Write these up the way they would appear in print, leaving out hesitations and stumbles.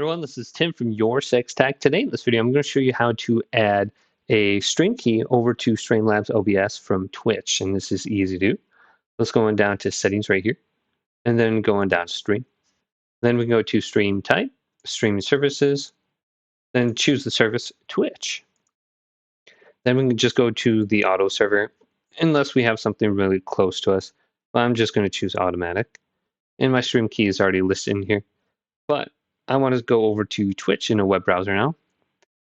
Everyone, this is Tim from Your Six Tech. Today in this video, I'm going to show you how to add a stream key over to Streamlabs OBS from Twitch, and this is easy to do. Let's go on down to settings right here, and then go on down to stream. Then we can go to stream type, streaming services, then choose the service Twitch. Then we can just go to the auto server, unless we have something really close to us. But I'm just going to choose automatic, and my stream key is already listed in here. But I want to go over to Twitch in a web browser now.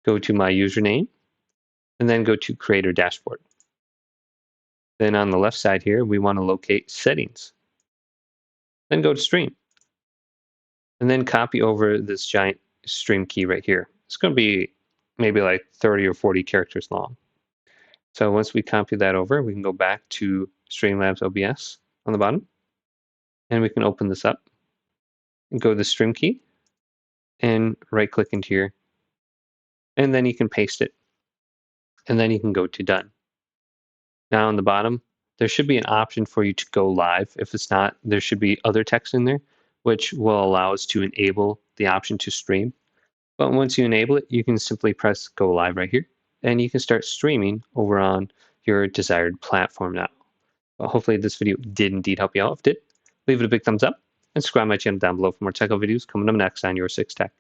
Go to my username, and then go to Creator Dashboard. Then on the left side here, we want to locate Settings. Then go to Stream. And then copy over this giant stream key right here. It's going to be maybe like 30 or 40 characters long. So once we copy that over, we can go back to Streamlabs OBS on the bottom. And we can open this up and go to the stream key and right click into here. And then you can paste it. And then you can go to Done. Now on the bottom, there should be an option for you to go live. If it's not, there should be other text in there, which will allow us to enable the option to stream. But once you enable it, you can simply press go live right here, and you can start streaming over on your desired platform now. Well, hopefully this video did indeed help you out. If it did, leave it a big thumbs up and subscribe to my channel down below for more technical videos coming up next on Your Six Tech.